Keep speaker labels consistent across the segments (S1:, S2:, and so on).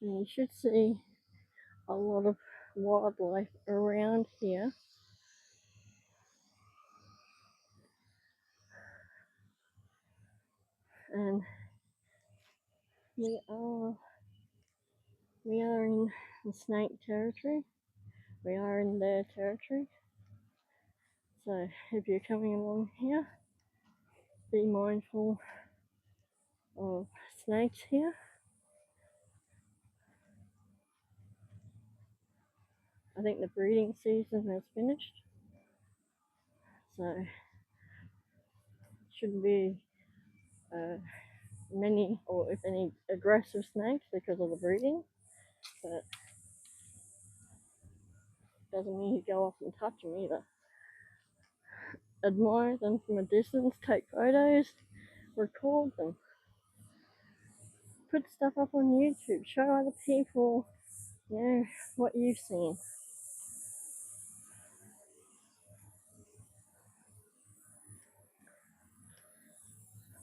S1: And you should see a lot of wildlife around here. And we are in the snake territory. We are in their territory. So if you're coming along here, be mindful of snakes here. I think the breeding season has finished, so shouldn't be many or if any aggressive snakes because of the breeding, but doesn't mean you go up and touch them either. Admire them from a distance, take photos, record them, put stuff up on YouTube, show other people, what you've seen.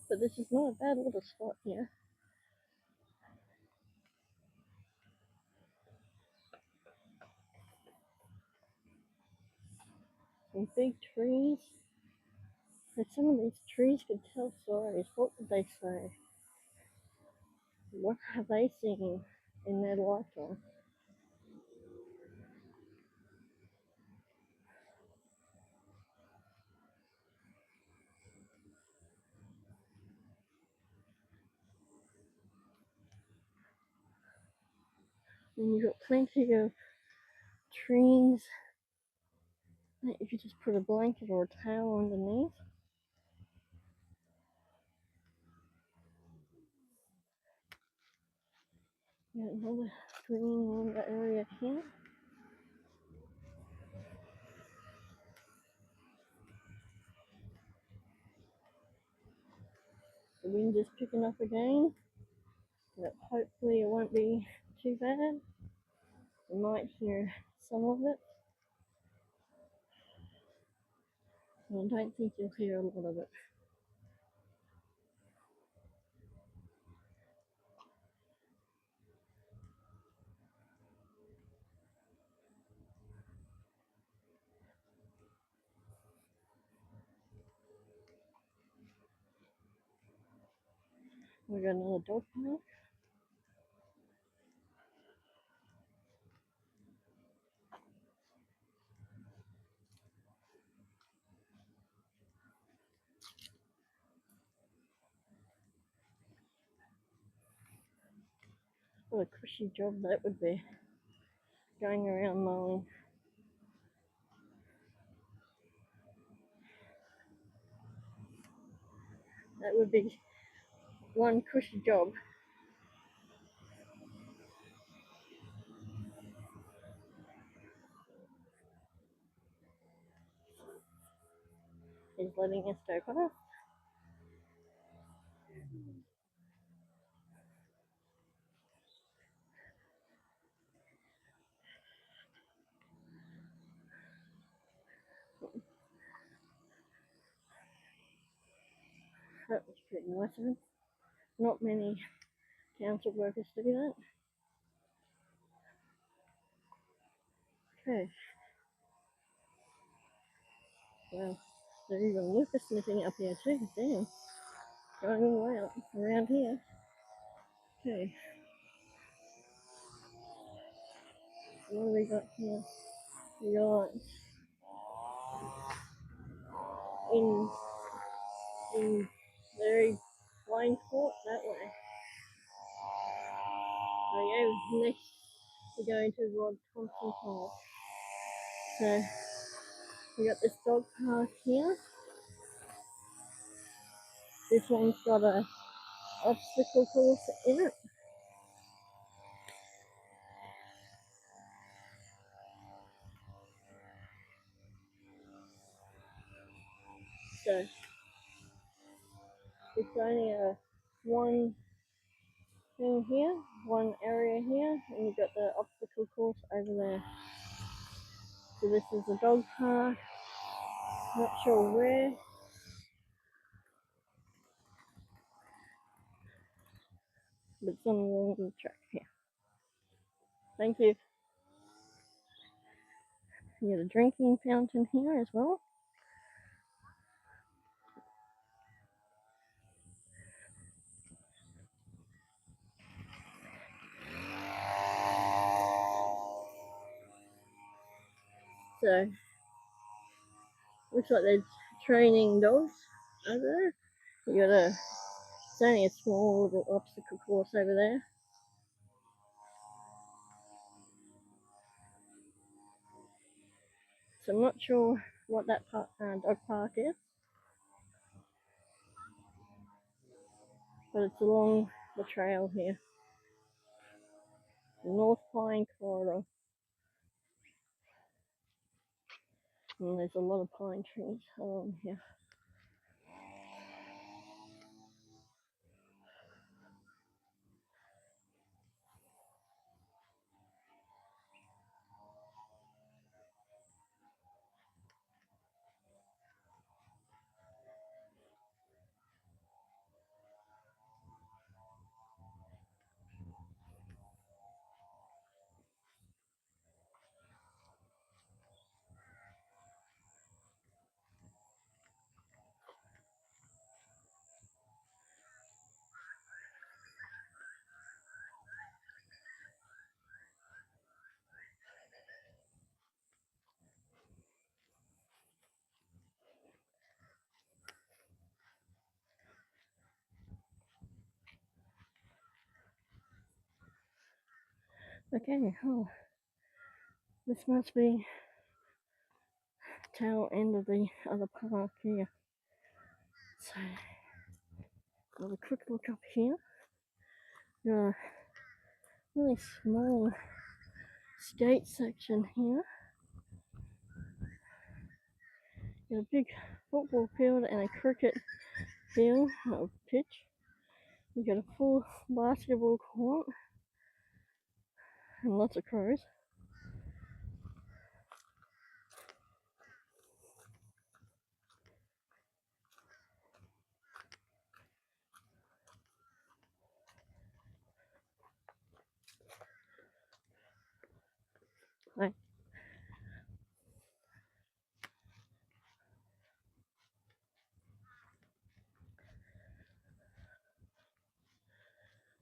S1: But this is not a bad little spot here. Some big trees. And some of these trees could tell stories. What would they say? What have they seen in their lifetime? And you've got plenty of trees that you could just put a blanket or a towel underneath. Got another green water area here. The wind is picking up again, but hopefully it won't be too bad. You might hear some of it. I don't think you'll hear a lot of it. We got another dog park. What a cushy job that would be, going around mowing. That would be one cushy job. He's letting us go past. That was pretty nice of him. Not many council workers do that. Okay. Well, there's even Lucas sniffing up here too. Damn. Going all the way up around here. Okay. What do we got here? We got in very blind court that way. Okay, next we're going to Rod Thompson Park. So we got this dog park here. This one's got a obstacle course in it. So it's only a one thing here, one area here, and you've got the obstacle course over there. So this is a dog park. Not sure where. But it's on along the track here. Thank you. You got a drinking fountain here as well. So, looks like they're training dogs over there. You got it's only a small little obstacle course over there. So I'm not sure what that dog park is, but it's along the trail here, the North Pine Corridor. And there's a lot of pine trees along here. Okay, this must be tail end of the other park here. So, have a quick look up here. Got a really small skate section here. Got a big football field and a cricket field or pitch. You got a full basketball court and lots of crows. Right.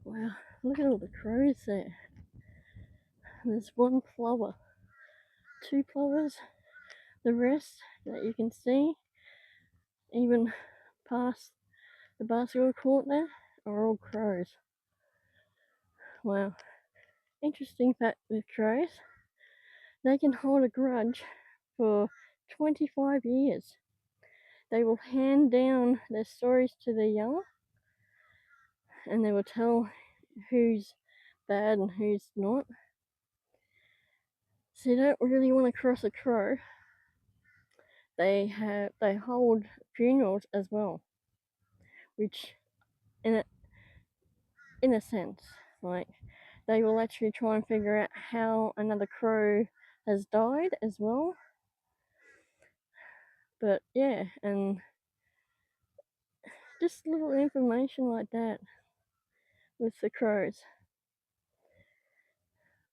S1: Wow, look at all the crows there. There's one plover, two plovers. The rest that you can see, even past the basketball court there, are all crows. Wow. Interesting fact with crows, they can hold a grudge for 25 years. They will hand down their stories to their young, and they will tell who's bad and who's not. So you don't really want to cross a crow. They hold funerals as well, which in a sense, like they will actually try and figure out how another crow has died as well. But yeah, and just little information like that with the crows.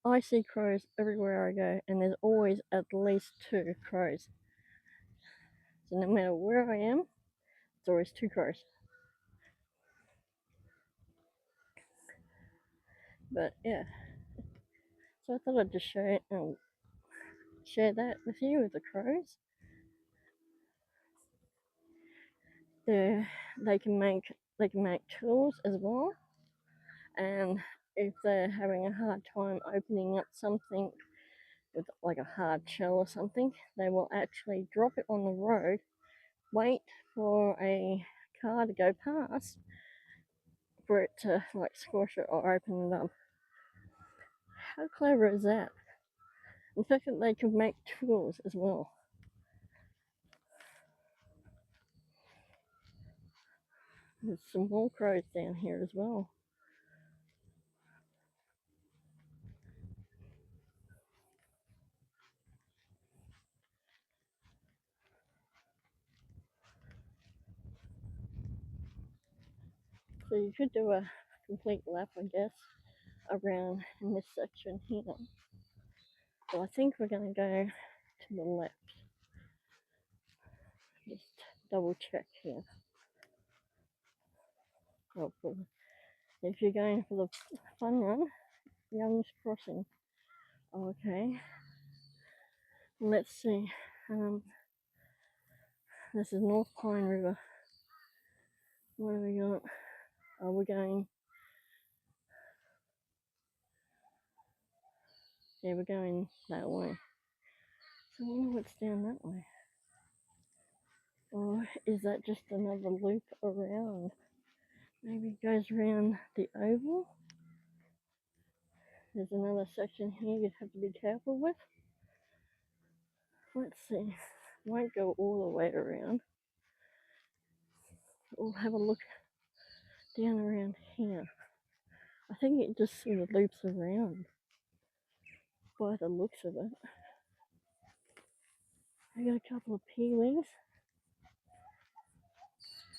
S1: I see crows everywhere I go, and there's always at least two crows. So no matter where I am, there's always two crows. But yeah, so I thought I'd just share that with you with the crows. They can make tools as well, and if they're having a hard time opening up something with like a hard shell or something, they will actually drop it on the road, wait for a car to go past for it to like squash it or open it up. How clever is that? In fact, that they can make tools as well. There's some more crows down here as well. So you could do a complete lap, I guess. around in this section here. So I think we're going to go to the left. Just double check here. Oh, if you're going for the fun run, Young's Crossing. Okay. Let's see. This is North Pine River. What have we got? Oh, we're going. Yeah, we're going that way. So I wonder what's down that way. Or is that just another loop around? Maybe it goes around the oval. There's another section here you'd have to be careful with. Let's see. Won't go all the way around. We'll have a look down around here. I think it just sort of loops around by the looks of it. I got a couple of peewings.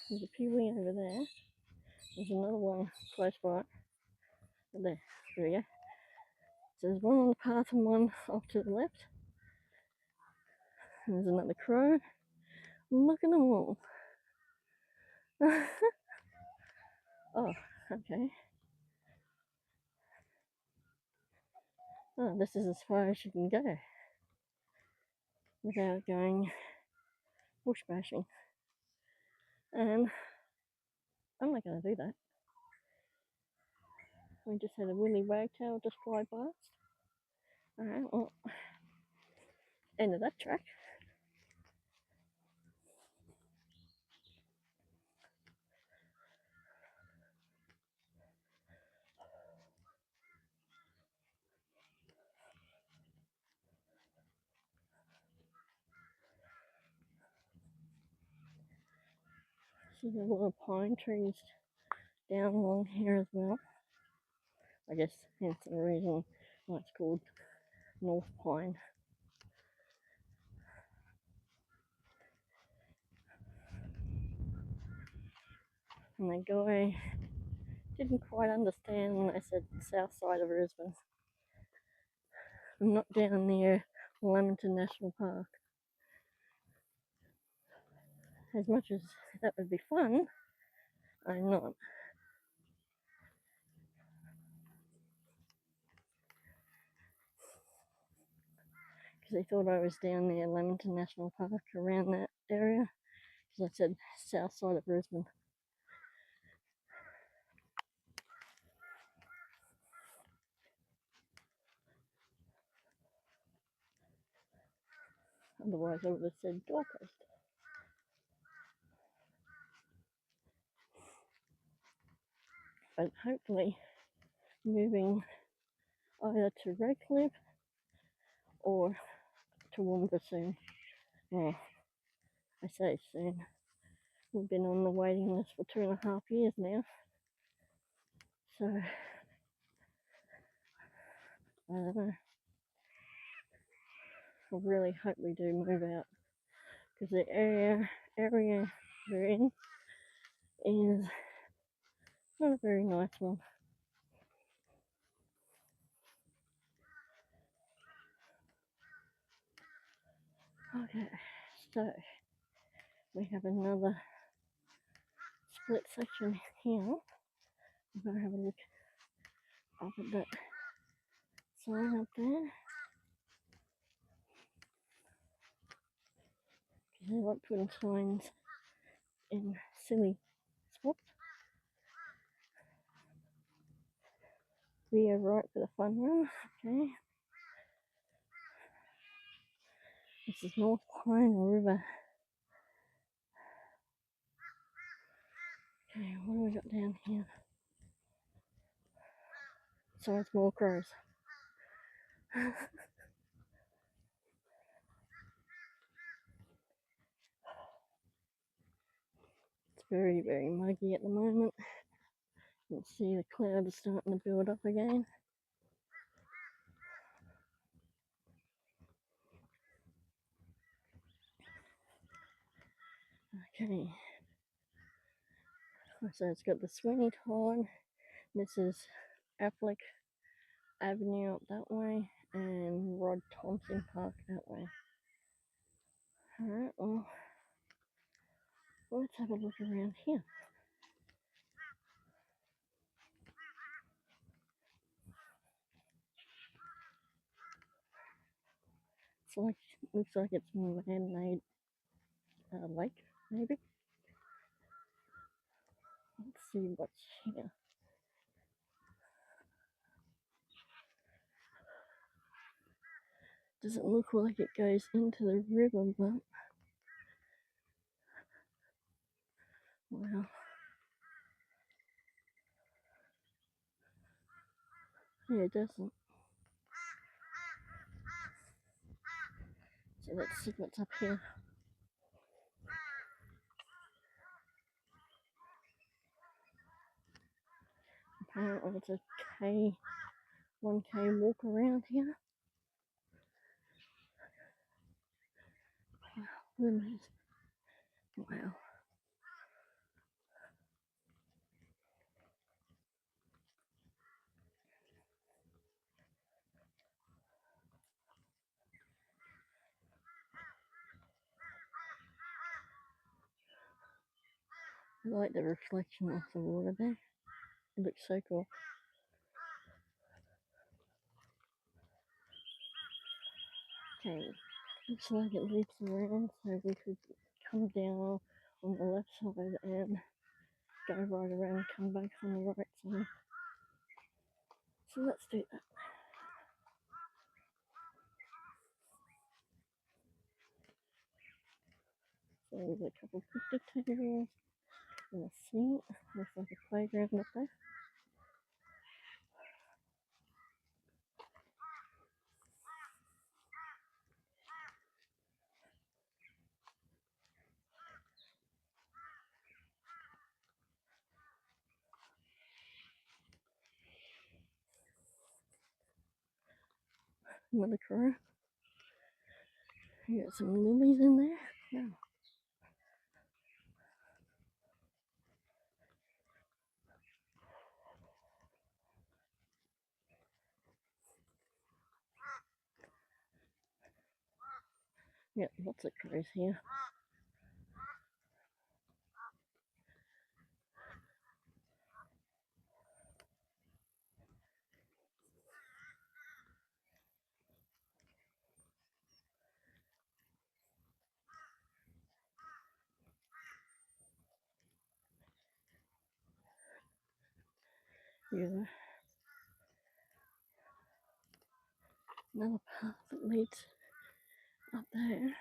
S1: There's a peewing over there. There's another one close by. There we go. So there's one on the path and one off to the left. And there's another crow. Look at them all. Oh, okay. Oh, this is as far as you can go without going bush bashing. And I'm not going to do that. We just had a woolly wagtail just fly past. Alright, well, end of that track. So there's a lot of pine trees down along here as well. I guess hence the reason why it's called North Pine. And the guy didn't quite understand when I said south side of Brisbane. I'm not down near Lamington National Park. As much as that would be fun, I'm not. Because they thought I was down near Lamington National Park, around that area. Because I said south side of Brisbane. Otherwise I would have said Gold Coast. But hopefully moving either to Redcliffe or to Woombra soon. Yeah, I say soon. We've been on the waiting list for 2.5 years now. So, I don't know. I really hope we do move out. Because the area we're in is not a very nice one. Okay, so we have another split section here. I'm going to have a look up at that sign up there. Because they like putting signs in silly spots. We are right for the fun run. Okay. This is North Pine River. Okay, what do we got down here? Besides more crows. It's very, very muggy at the moment. You can see the clouds are starting to build up again. Okay. So it's got the Sweeney Todd. This is Affleck Avenue up that way and Rod Thompson Park that way. Alright, well, let's have a look around here. It's like, looks like it's a man-made lake, maybe. Let's see what's here. Doesn't look like it goes into the river, but wow. Yeah, it doesn't. So let's see what's up here. Apparently it's a 1K walk around here. Wow, wow. I like the reflection of the water there. It looks so cool. Okay, looks like it loops around, so we could come down on the left side and go right around, come back on the right side. So let's do that. So we've got a couple of picnic tables and a seat. Looks like a playground up there. Another crow. You got some lilies in there. Yeah. Yeah, lots of crows here. Yeah. Another path that leads up there.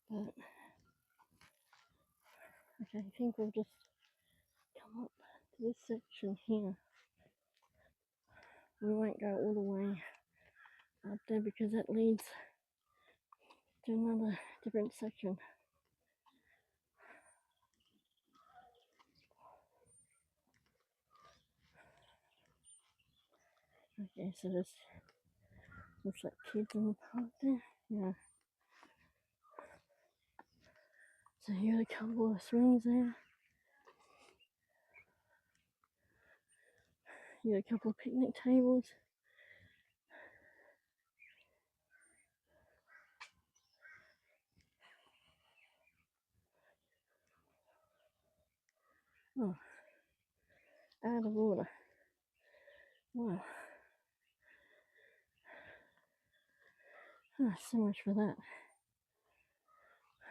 S1: But okay, I think we'll just come up to this section here. We won't go all the way up there because that leads to another different section. Okay, so there's looks like kids in the park there. Yeah. So you got a couple of swings there. You got a couple of picnic tables. Oh, out of order. Wow. Oh, so much for that.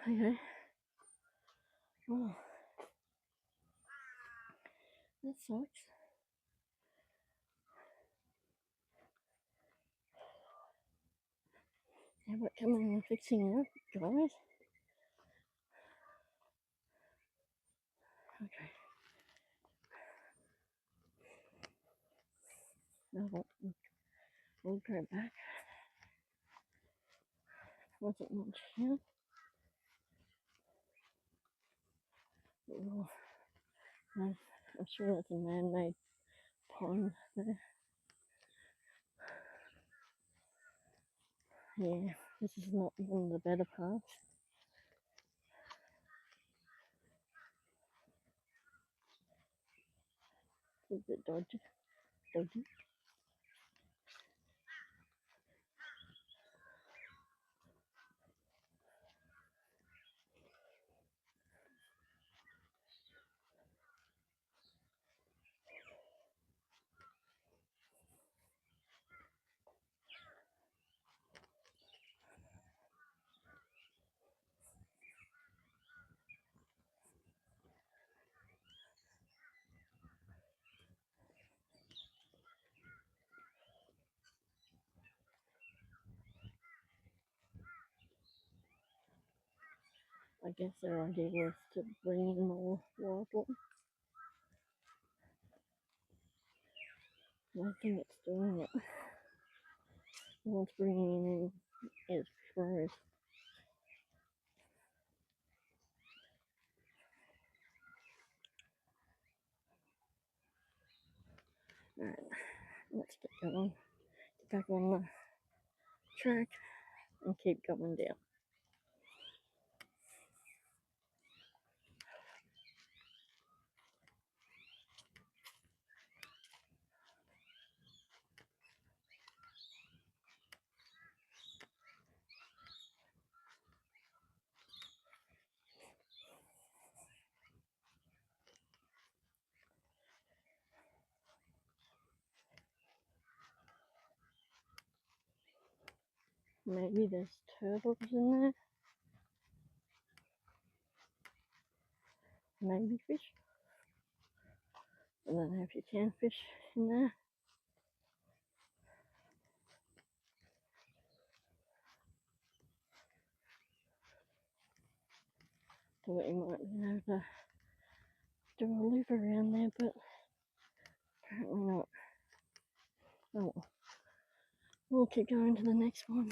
S1: Okay. Well, that sucks. How about coming and fixing it up, guys? Okay. Now we'll go back. Wasn't much here. Oh, I'm sure that's a man-made pond there. Yeah, this is not one of the better parts. It's a bit dodgy. I guess their idea was to bring in more wildlife. I think it's doing it. What's bringing in is crows. Alright, let's get going. Get back on the track and keep going down. Maybe there's turtles in there. Maybe fish. I don't know if you can fish in there. Thought you might be able to do a loop around there, but apparently not. Oh well. We'll keep going to the next one.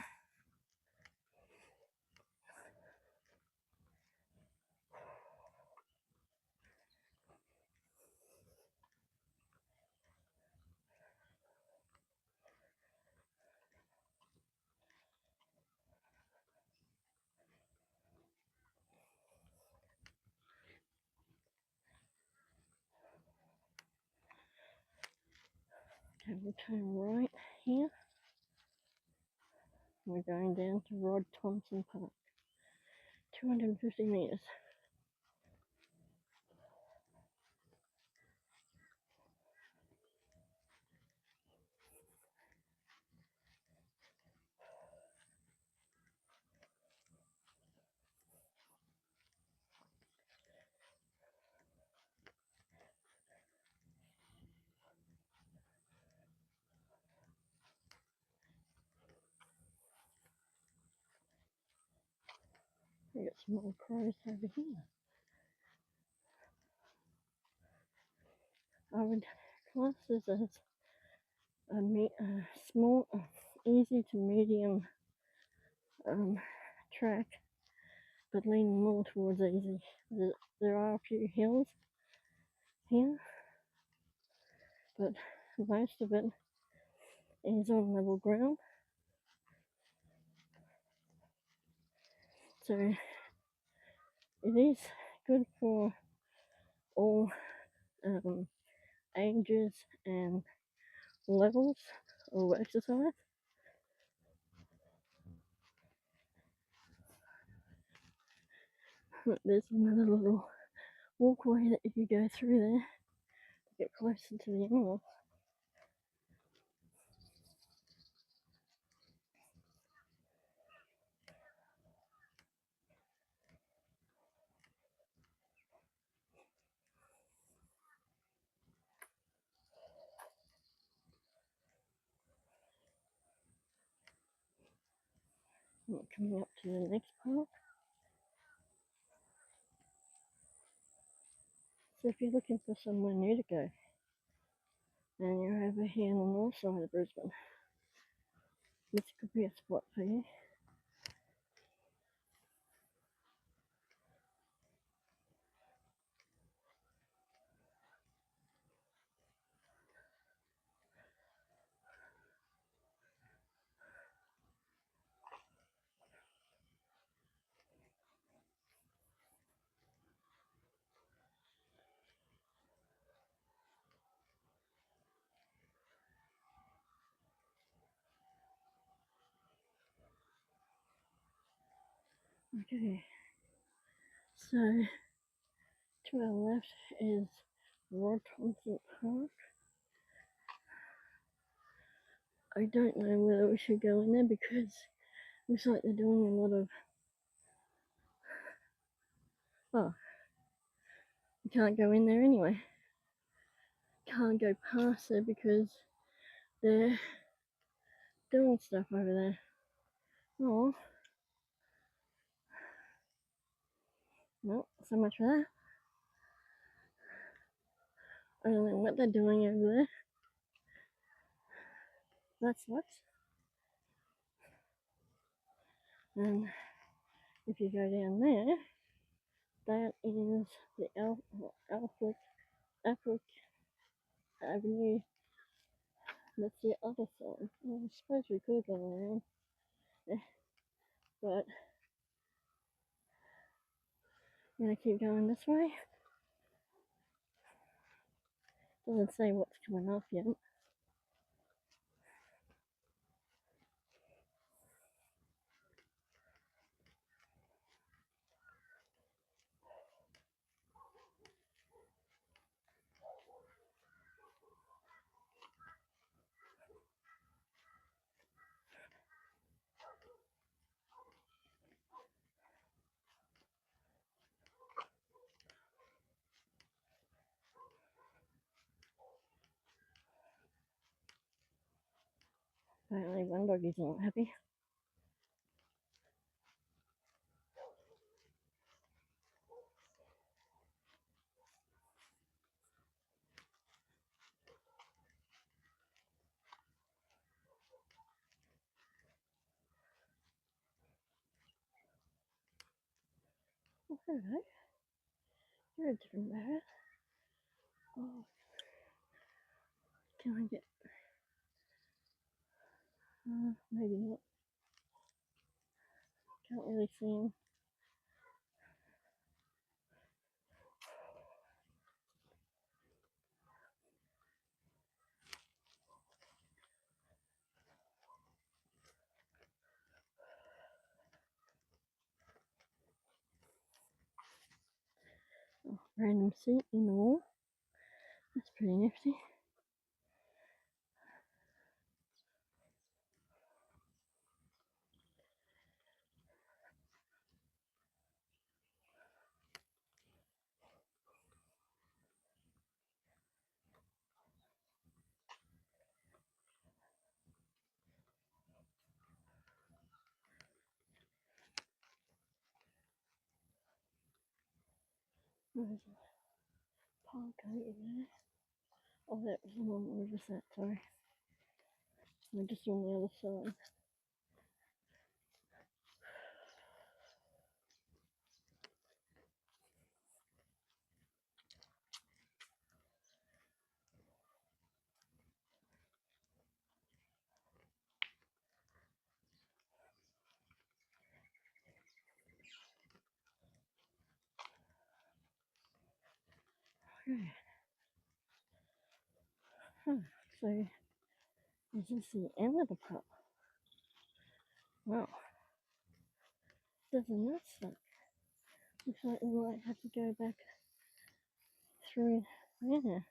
S1: Okay, we'll turn right here. We're going down to Rod Thompson Park. 250 metres. We got some more crows over here. I would class this as a small, easy to medium track, but leaning more towards easy. There are a few hills here, but most of it is on level ground. So it is good for all ages and levels of exercise. There's another little walkway that if you go through there to get closer to the animals. We're coming up to the next park. So if you're looking for somewhere new to go, and you're over here on the north side of Brisbane, this could be a spot for you. Okay, so to our left is Rod Thompson Park. I don't know whether we should go in there because it looks like they're doing a lot of... Oh, you can't go in there anyway. Can't go past there because they're doing stuff over there. Oh, Well, so much for that. I don't know what they're doing over there. That's what. And if you go down there, that is the Alfred Avenue. That's the other side. Well, I suppose we could go around, but I'm gonna keep going this way. Doesn't say what's coming up yet. Apparently one doggy's not happy. Oh, hello. You're a different bird. Oh, can I get... maybe not. Can't really see him. Oh, random seat in the wall. That's pretty nifty. There's a park over there. Oh, that was the one. Where was that? Sorry. We're just on the other side. Okay. Huh. So, is this the end of the park? Wow. Doesn't that suck? Looks like we might have to go back through there.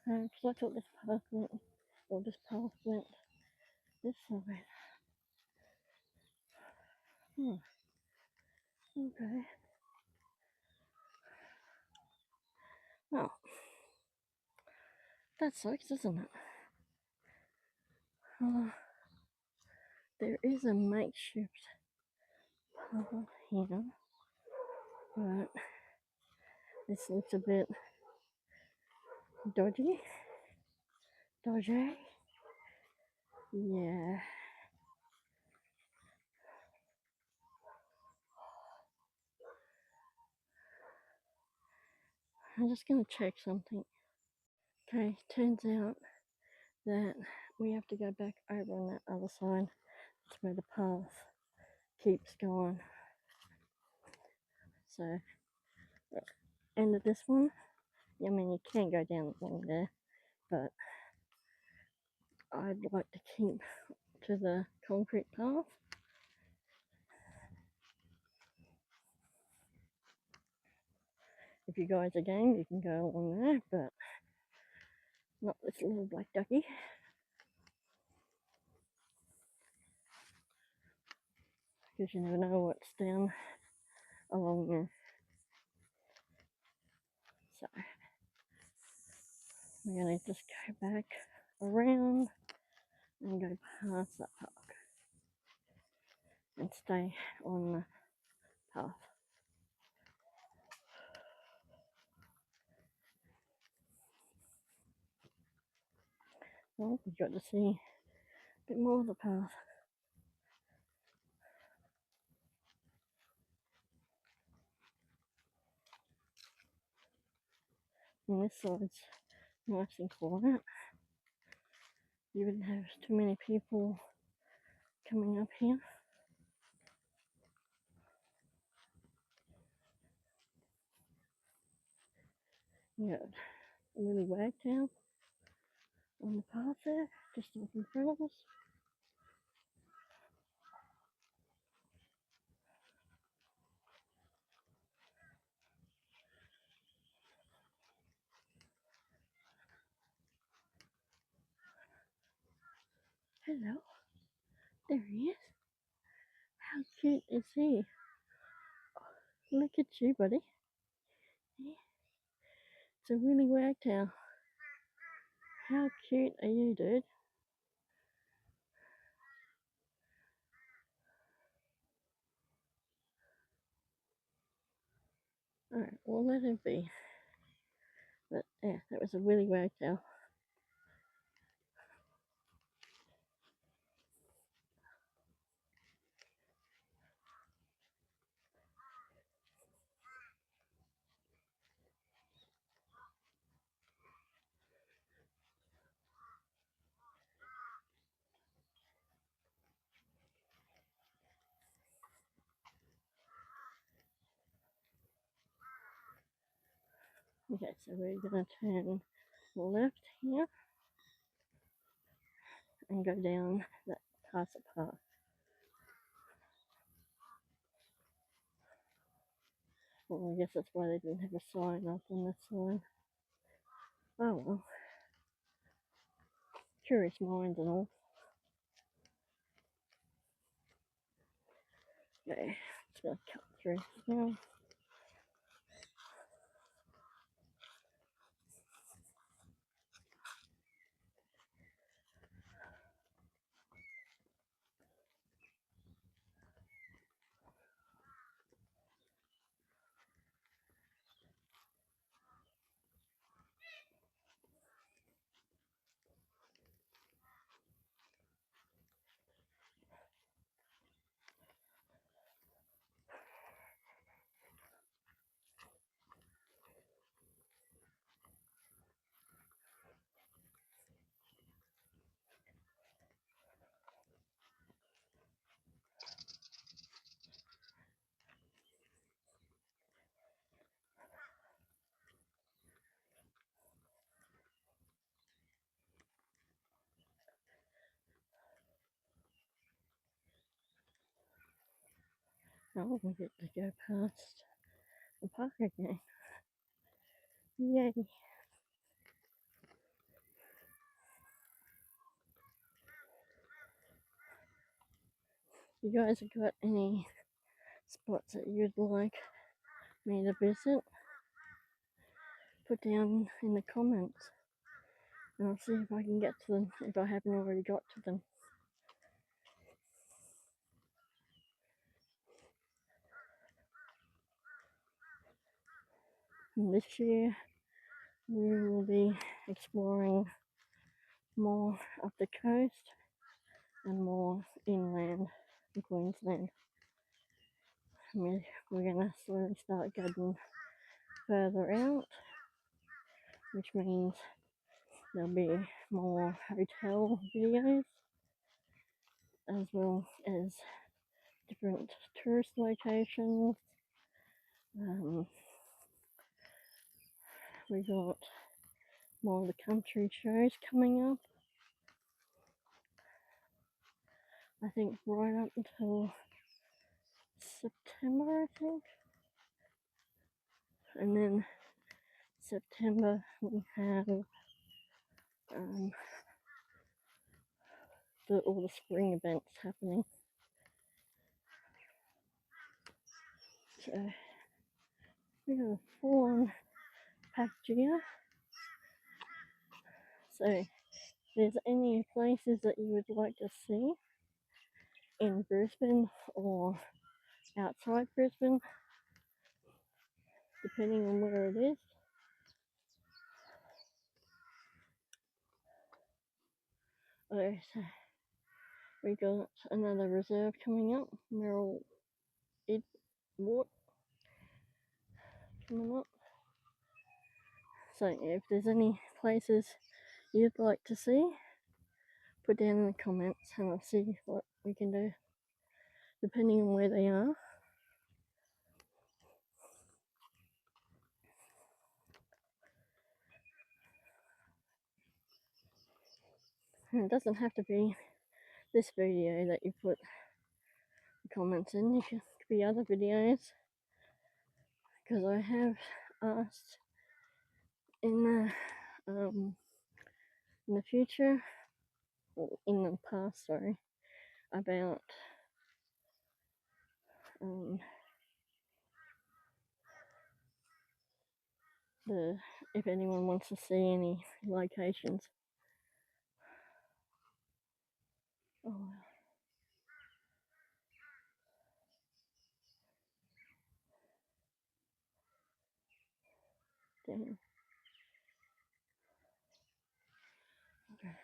S1: Because I thought this path went, or this path went this side. Hmm. Okay. Well, that sucks, doesn't it? There is a makeshift path here, but this looks a bit dodgy. Dodgy? Yeah. I'm just gonna check something. Okay, turns out that we have to go back over on that other side. That's where the path keeps going. So, end of this one. I mean, you can go down along there, but I'd like to keep to the concrete path. If you guys are game, you can go along there, but not this little black ducky. Because you never know what's down along there. So, we're going to just go back around and go past that park and and stay on the path. Well, we got to see a bit more of the path. And this side's nice and quiet. You wouldn't have too many people coming up here. You got Willy Wagtail on the path there, just up in front of us. Hello, there he is. How cute is he? Look at you, buddy. It's a Willy Wagtail. How cute are you, dude? Alright, we'll let him be. But yeah, that was a Willy Wagtail. Okay, so we're gonna turn left here and go down that Casa Path. Well, I guess that's why they didn't have a sign up on this side. Oh well. Curious minds and all. Okay, just gonna cut through here. Oh, we get to go past the park again. Yay. You guys have got any spots that you'd like me to visit? Put down in the comments and I'll see if I can get to them if I haven't already got to them. And this year we will be exploring more up the coast and more inland in Queensland. We're going to slowly start getting further out, which means there'll be more hotel videos as well as different tourist locations. We got more of the country shows coming up. I think right up until September, I think. And then September we have all the spring events happening. So we got a full-on packed year. So if there's any places that you would like to see, in Brisbane or outside Brisbane, depending on where it is. Oh, so we got another reserve coming up, Merrill Edward coming up. So if there's any places you'd like to see, put down in the comments and I'll see what we can do, depending on where they are. And it doesn't have to be this video that you put the comments in. It could be other videos, because I have asked in the future, or in the past, sorry, about if anyone wants to see any locations. Oh, damn. Okay.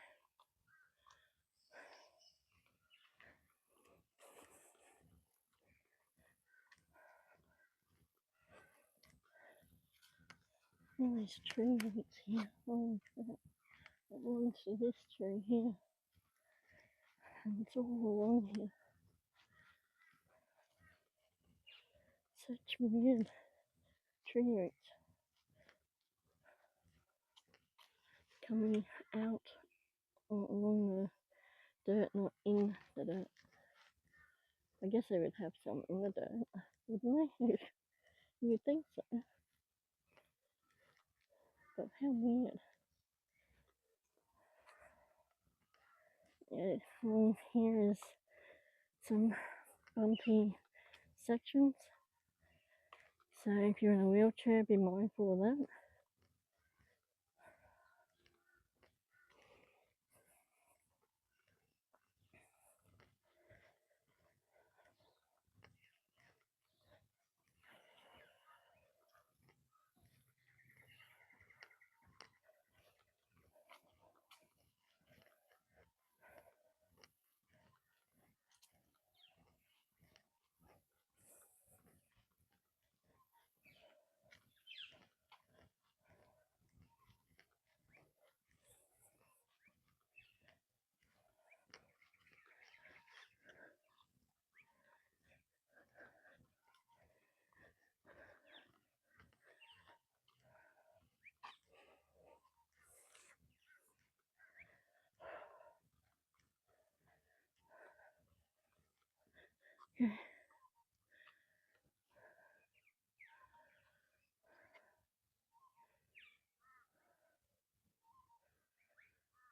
S1: All these tree roots here. Holy crap. It belongs to this tree here. And it's all along here. Such weird tree roots coming out along the dirt, not in the dirt. I guess they would have some in the dirt, wouldn't they? You'd think so. But how weird. Yeah, along here is some bumpy sections. So if you're in a wheelchair, be mindful of that.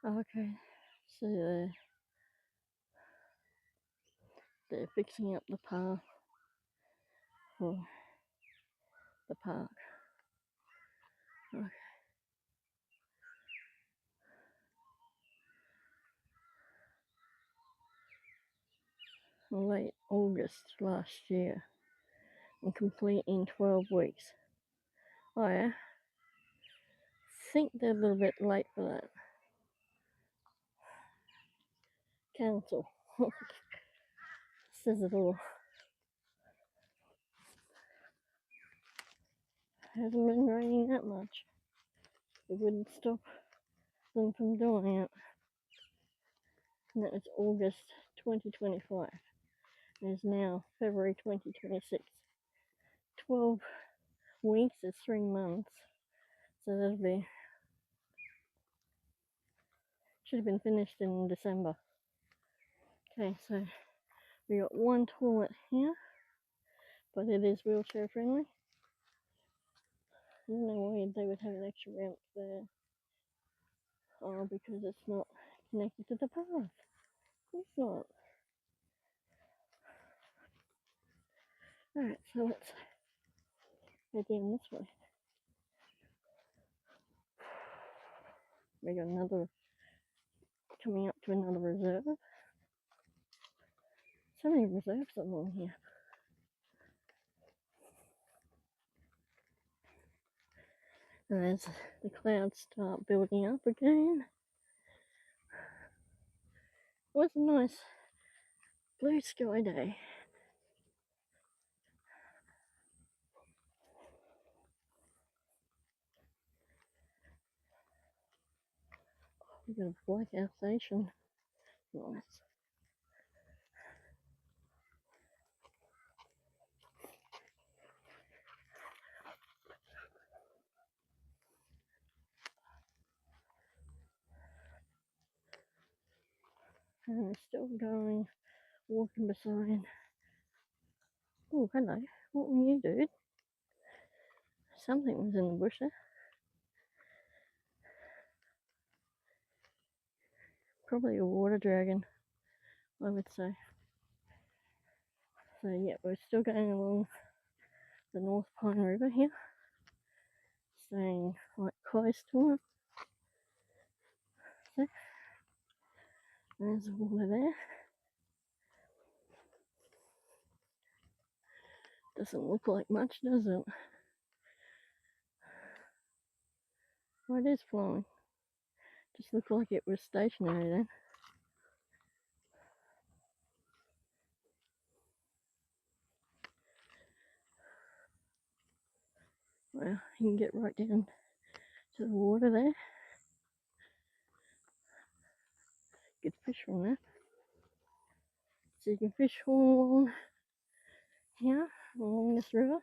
S1: Okay, so they're fixing up the path for the park. Okay. Late August last year and complete in 12 weeks. I think they're a little bit late for that. Council says it all. Hasn't been raining that much. It wouldn't stop them from doing it. And that was August 2025. It is now February 2026. 12 weeks is 3 months. So that'll be, should have been finished in December. Okay, so we got one toilet here, but it is wheelchair friendly. I don't know why they would have an extra ramp there. Oh, because it's not connected to the path. It's not. Alright, so let's go down this way. We got another, coming up to another reserve. so many reserves along here. And as the clouds start building up again, it was a nice blue sky day. We've got a black Alsatian. Nice. And we're still going, walking beside. Oh, hello. What were you, dude? Something was in the bush there. Probably a water dragon, I would say. So yeah, we're still going along the North Pine River here, staying quite close to it. So, there's water there. Doesn't look like much, does it? Oh, it is flowing. Just looked like it was stationary then. Well, you can get right down to the water there. Get fish from there. So you can fish all along here, along this river.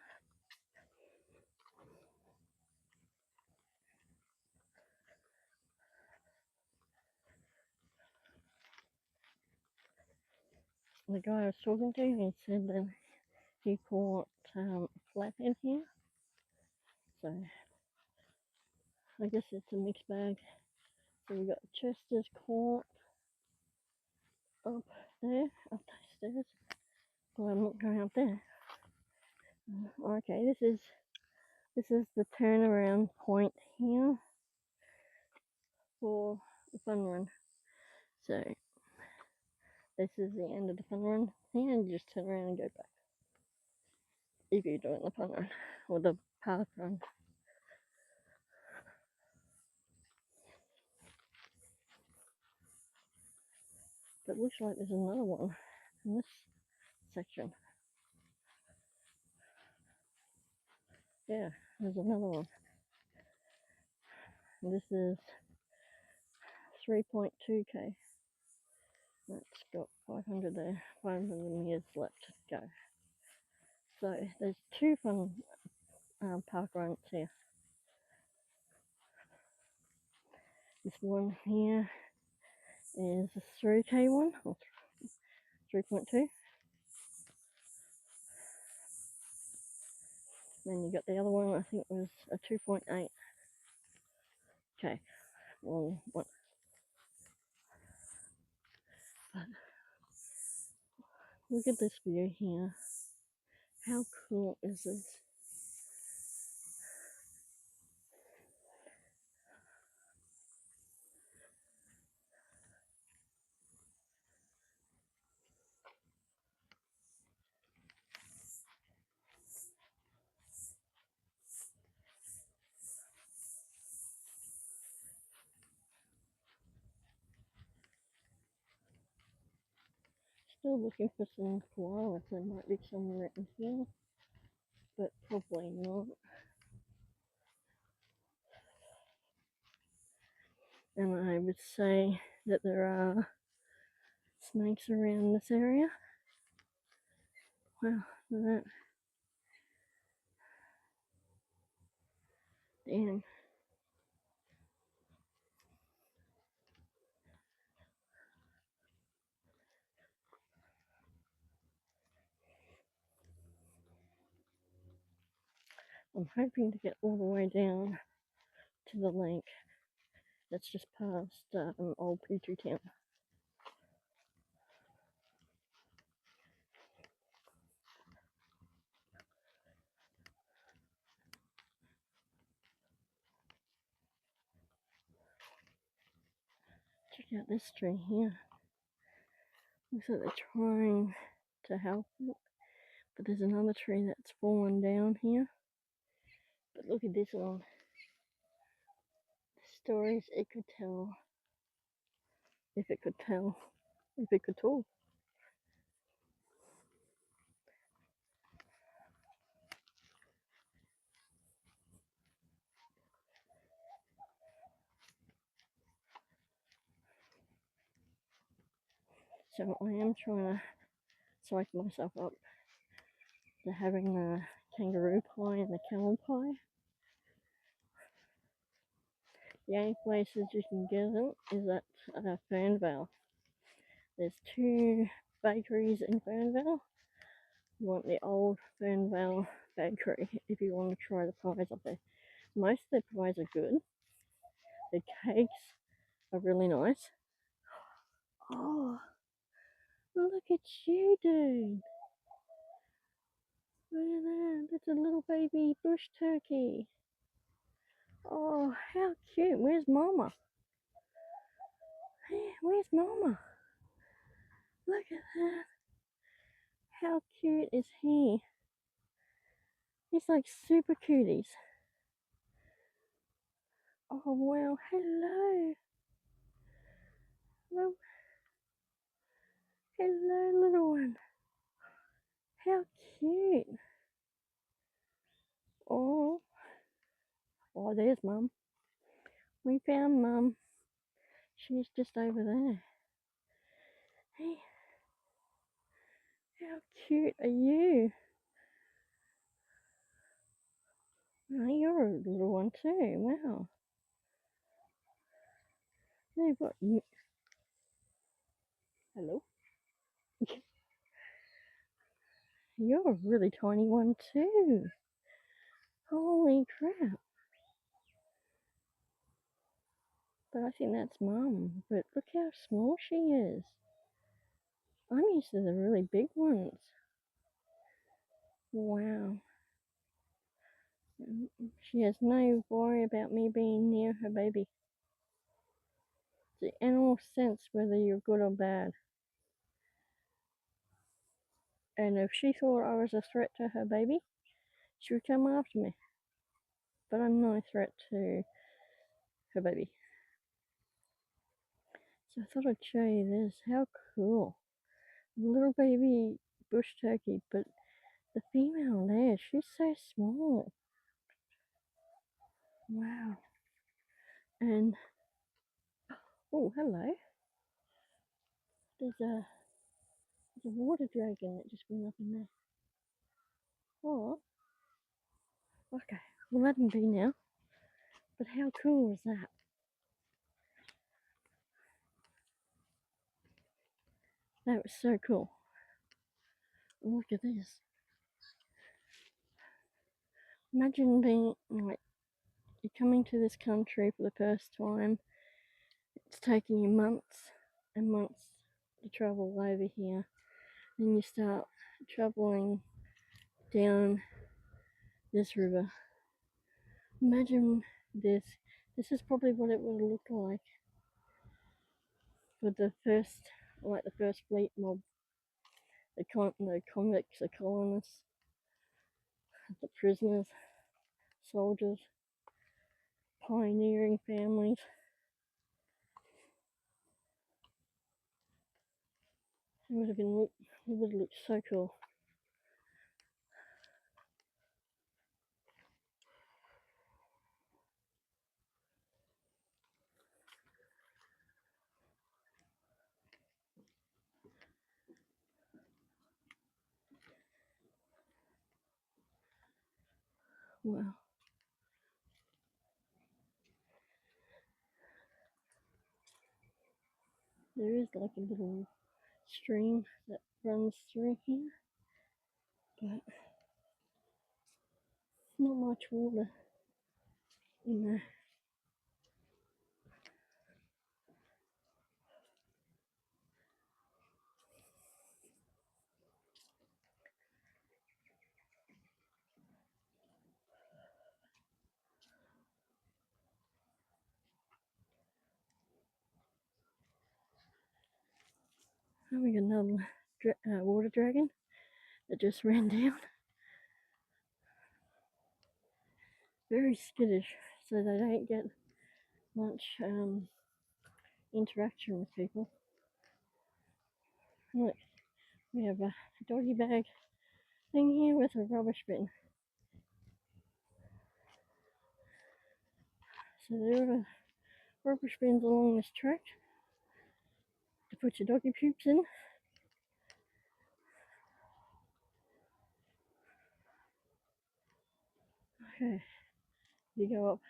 S1: The guy I was talking to, he said that he caught flathead here. So I guess it's a mixed bag. So we've got Chester's caught up there, up those stairs. Well, I'm not going up there. Okay, this is the turnaround point here for the fun run. So this is the end of the fun run here, and you just turn around and go back if you're doing the fun run or the park run. But it looks like there's another one in this section. Yeah, there's another one. And this is 3.2k. That's got 500 there, 500 meters left to go. So there's two fun park runs here. This one here is a 3k one, or 3.2. Then you got the other one, I think was a 2.8. Okay, well, what? But look at this view here. How cool is this? Still looking for some koalas. There might be somewhere in here, but probably not. And I would say that there are snakes around this area. Wow, look at that. Damn. I'm hoping to get all the way down to the lake that's just past Old Petrie Town. Check out this tree here. Looks like they're trying to help it. But there's another tree that's fallen down here. But look at this one. The stories it could tell. If it could tell. If it could talk. So I am trying to psych myself up to having the kangaroo pie and the camel pie. The only places you can get it is at Fernvale. There's 2 bakeries in Fernvale. You want the old Fernvale bakery if you want to try the pies up there. Most of their pies are good. The cakes are really nice. Oh, look at you, dude. Look at that. That's a little baby bush turkey. Oh, how cute. Where's Mama? Hey, where's Mama? Look at that. How cute is he? He's like super cuties. Oh, wow. Hello. Hello. Hello, little one. How cute. Oh. Oh, there's Mum. We found Mum. She's just over there. Hey. How cute are you? Oh, you're a little one too. Wow. They've got you. Hello. You're a really tiny one too. Holy crap. But I think that's Mum. But look how small she is. I'm used to the really big ones. Wow. She has no worry about me being near her baby. The animal sense whether you're good or bad. And if she thought I was a threat to her baby, she would come after me. But I'm not a threat to her baby. So I thought I'd show you this. How cool. Little baby bush turkey, but the female there, she's so small. Wow. And, oh, hello. There's a water dragon that just went up in there. Oh, okay. We'll let him be now. But how cool is that? That was so cool. Look at this. Imagine being like, you're coming to this country for the first time. It's taking you months and months to travel over here. Then you start traveling down this river. Imagine this. This is probably what it would look like with the first fleet mob. The convicts, the colonists, the prisoners, soldiers, pioneering families. It would have looked so cool. Wow. There is like a little stream that runs through here, but not much water in there. Oh, we got another water dragon that just ran down. Very skittish, so they don't get much interaction with people. Look, we have a doggy bag thing here with a rubbish bin. So there are rubbish bins along this track to put your doggy poops in. Okay, you go up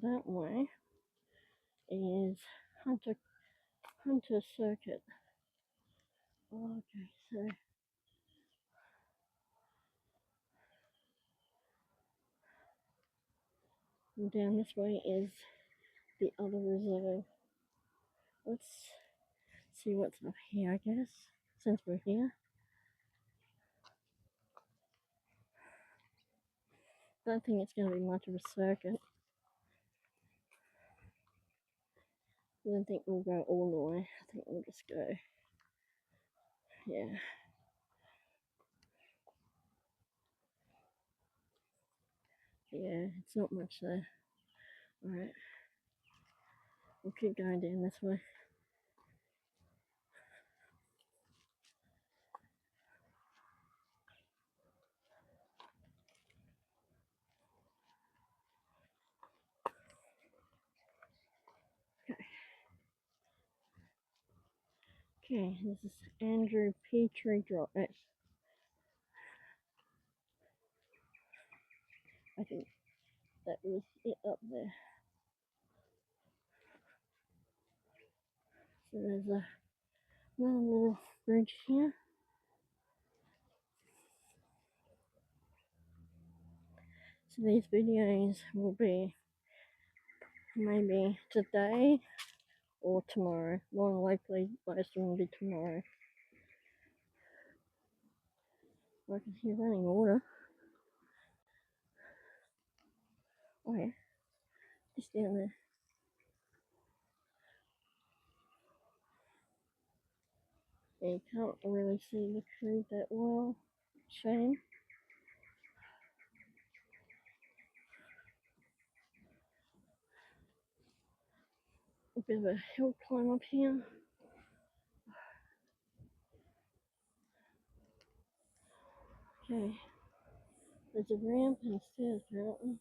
S1: that way is Hunter Circuit. Okay, so down this way is the other reserve. Let's see what's up here, I guess, since we're here. Don't think it's going to be much of a circuit. I don't think we'll go all the way. I think we'll just go, yeah. Yeah, it's not much there. Alright, we'll keep going down this way. Okay, this is Andrew Petrie Drive. I think that was it up there. So there's another little bridge here. So these videos will be maybe today or tomorrow. More than likely, most of them will be tomorrow. I can hear running water. Oh yeah, just down there. Yeah, you can't really see the tree that well. Shame. A bit of a hill climb up here. Okay, there's a ramp and stairs apparently.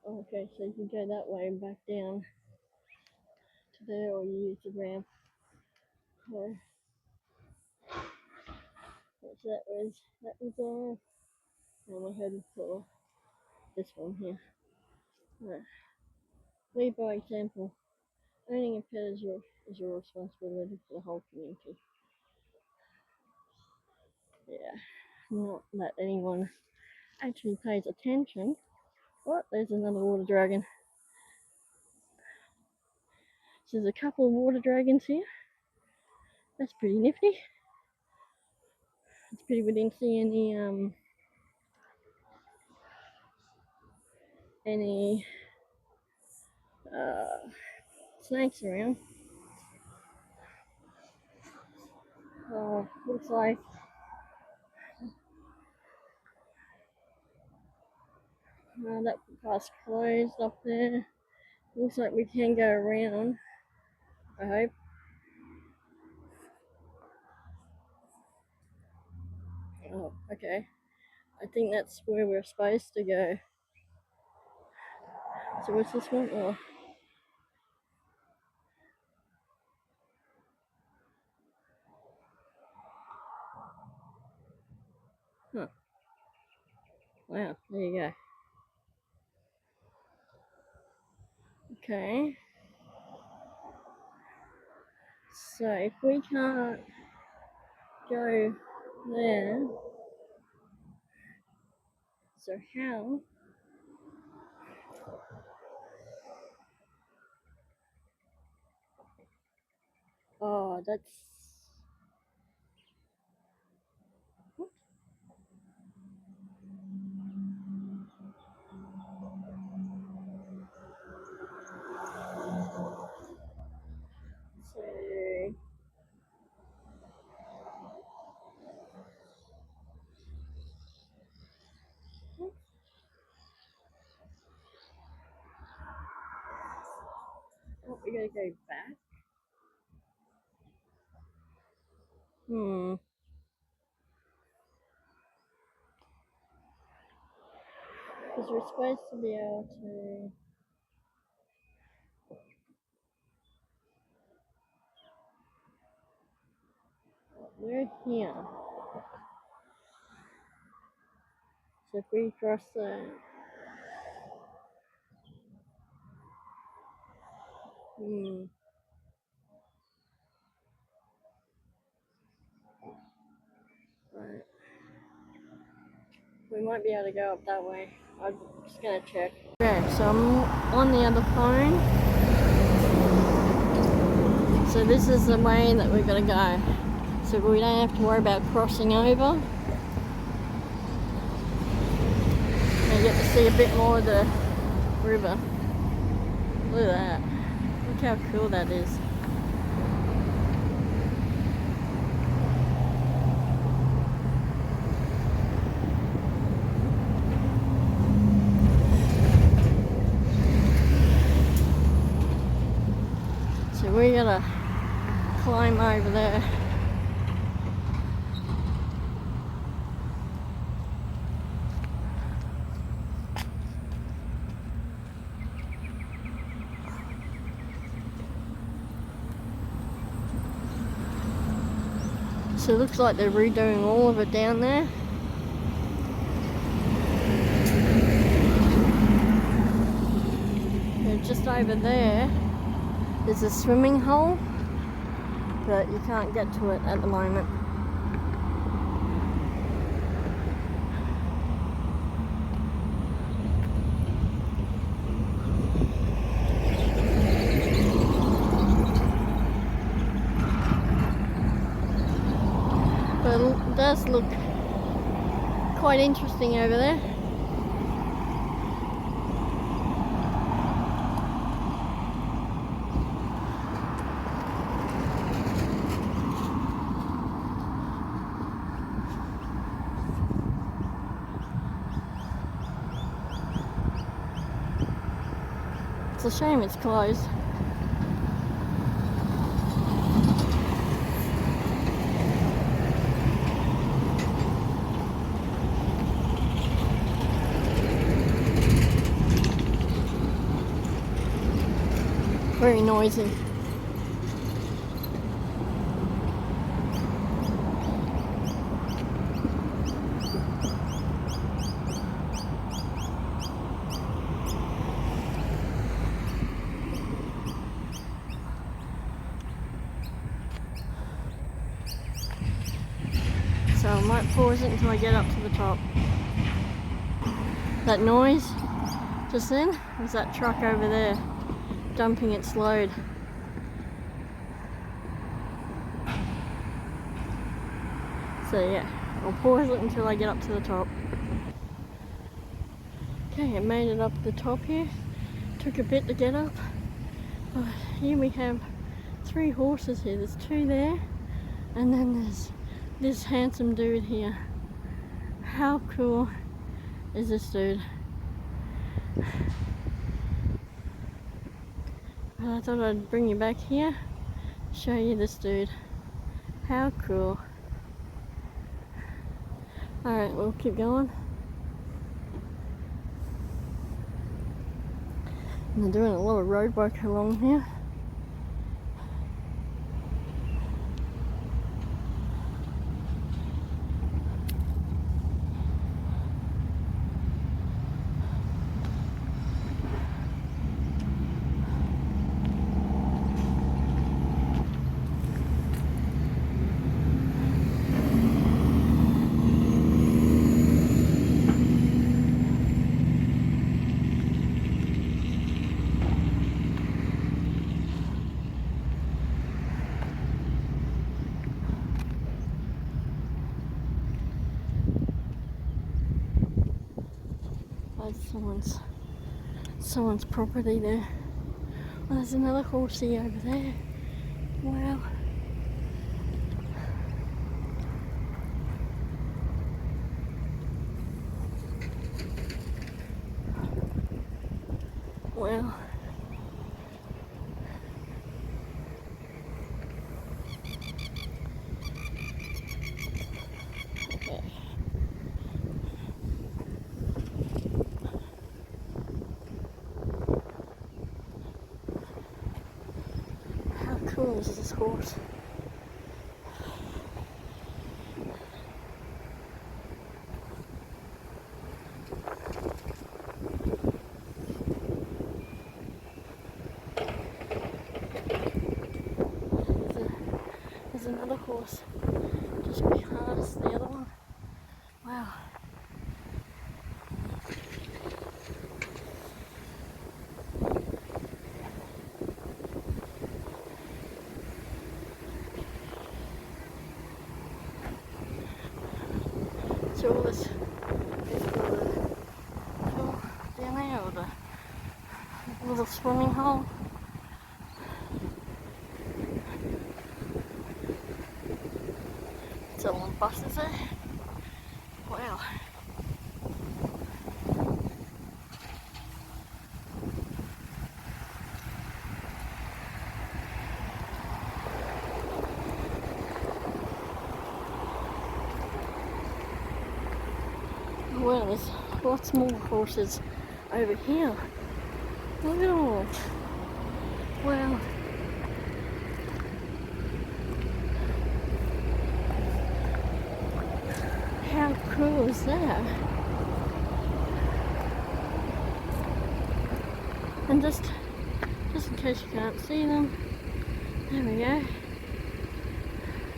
S1: Okay, so you can go that way and back down to there, or you use the ramp. So that was there. And we're heading for this one here. Right. Lead by example. Owning a pet is your responsibility for the whole community. Yeah, not that anyone actually pays attention. What? There's another water dragon. So there's a couple of water dragons here. That's pretty nifty. It's pity we didn't see any snakes around. Looks like that path's closed up there. Looks like we can go around, I hope. Oh, okay. I think that's where we're supposed to go. So what's this one? Oh. Huh. Wow, there you go. Okay. So if we can't go there, so how? Oh, that's... What? gotta go back? Because we're supposed to be able to... We're here. So if we cross the... Right. We might be able to go up that way. I'm just gonna check. Okay, so I'm on the other phone. So this is the way that we're gonna go. So we don't have to worry about crossing over. And get to see a bit more of the river. Look at that. Look how cool that is. So we gotta climb over there. So it looks like they're redoing all of it down there. And just over there, there's a swimming hole, but you can't get to it at the moment. But it does look quite interesting over there. It's a shame it's closed. Very noisy. So I might pause it until I get up to the top. That noise just then was that truck over there dumping its load. So yeah, I'll pause it until I get up to the top. Okay, I made it up the top here. Took a bit to get up. But here we have 3 horses here. There's 2 there, and then there's this handsome dude here. How cool is this dude? I thought I'd bring you back here, show you this dude. How cool. Alright, we'll keep going. And they're doing a lot of road work along here. That's someone's property there. Oh, there's another horsey over there. Wow. Wow. cool is this horse? There's another horse just past the other one. Wow. So all this is for the pool down there, or the little swimming hole. It's all on buses there. Wow. Well, there's lots more horses over here. Look at all. Wow. How cool is that? And just in case you can't see them, there we go.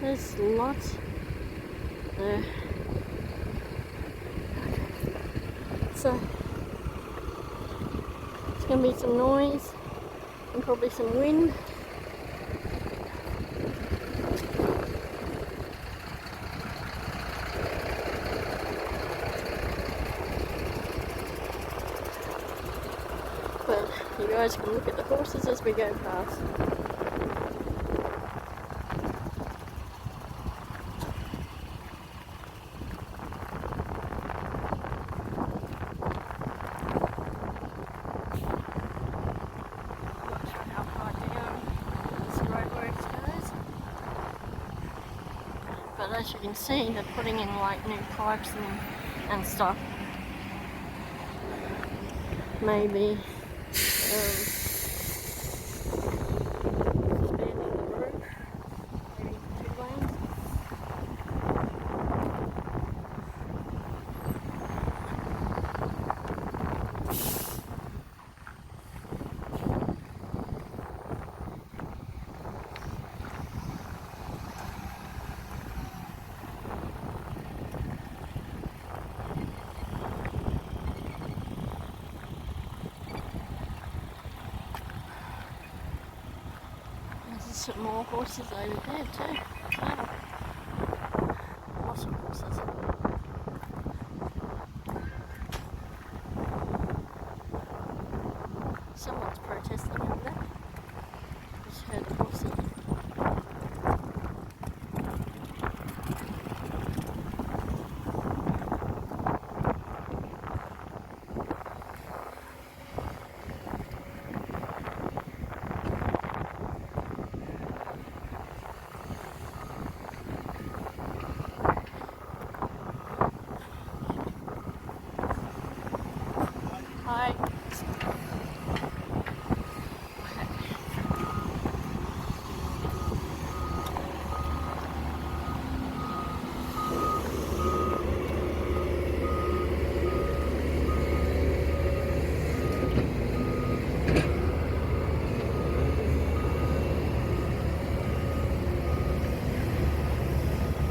S1: There's lots there. So it's going to be some noise and probably some wind. But you guys can look at the horses as we go past. But as you can see, they're putting in like new pipes and stuff. Maybe expanding the route, maybe 2 lanes. There's some more horses over there too. Wow. Lots of horses. Someone's protesting over there. Just heard the horses. Hi.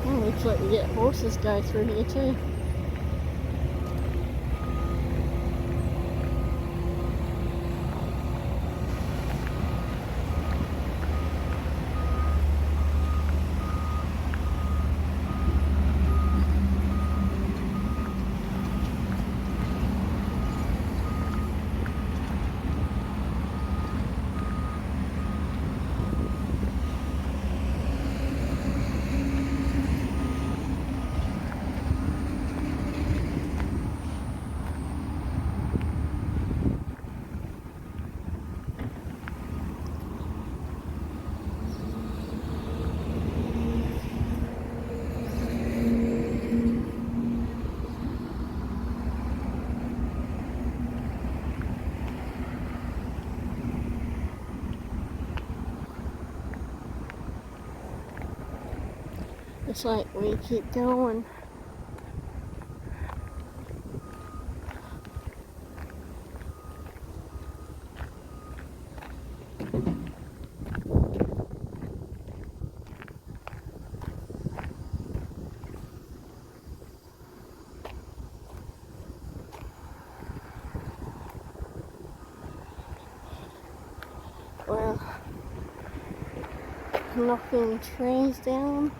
S1: Oh, looks like we get horses go through here too. looks like we keep going. Well, knocking trees down.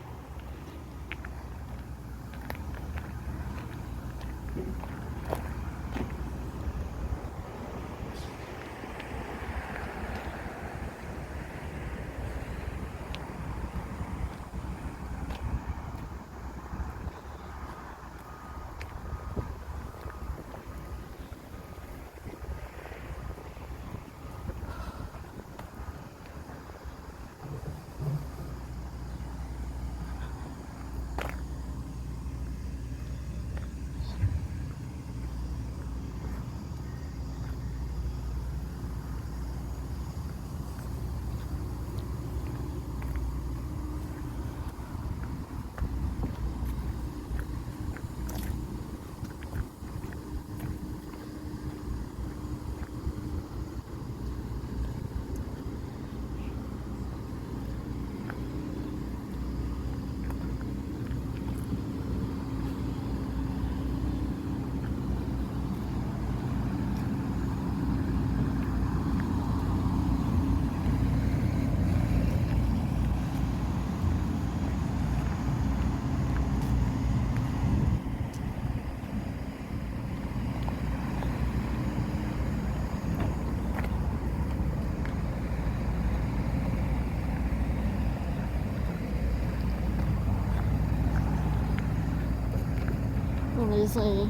S1: Well, there's a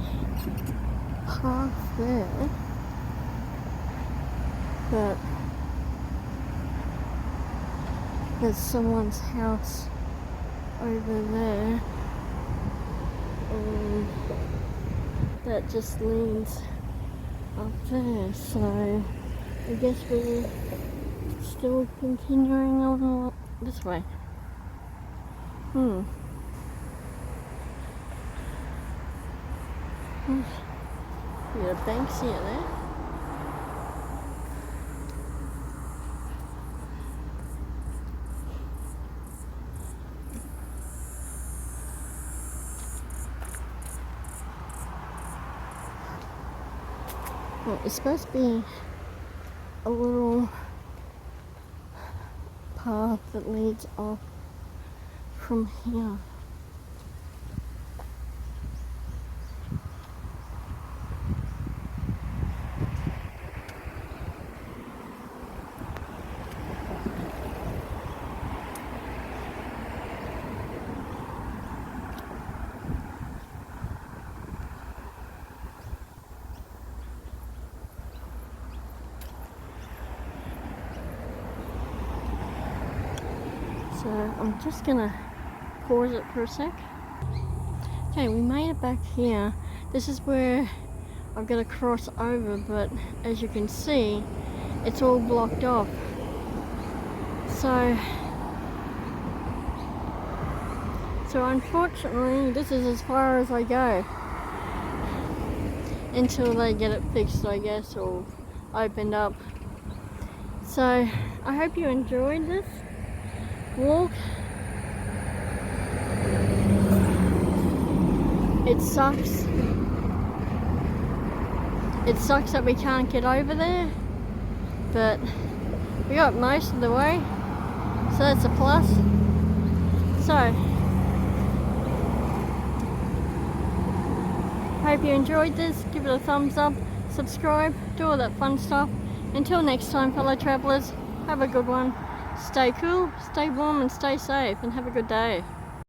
S1: path there, but there's someone's house over there, and that just leads up there, so I guess we're still continuing on this way. Yeah, Banksy there. Well, it's supposed to be a little path that leads off from here. So I'm just gonna pause it for a sec. Okay, we made it back here. This is where I've got to cross over, but as you can see, it's all blocked off. So unfortunately, this is as far as I go until they get it fixed, I guess, or opened up. So I hope you enjoyed this walk. It sucks. It sucks that we can't get over there, but we got most of the way, so that's a plus. So hope you enjoyed this. Give it a thumbs up, subscribe, do all that fun stuff. Until next time, fellow travellers, have a good one. Stay cool, stay warm, and stay safe, and have a good day.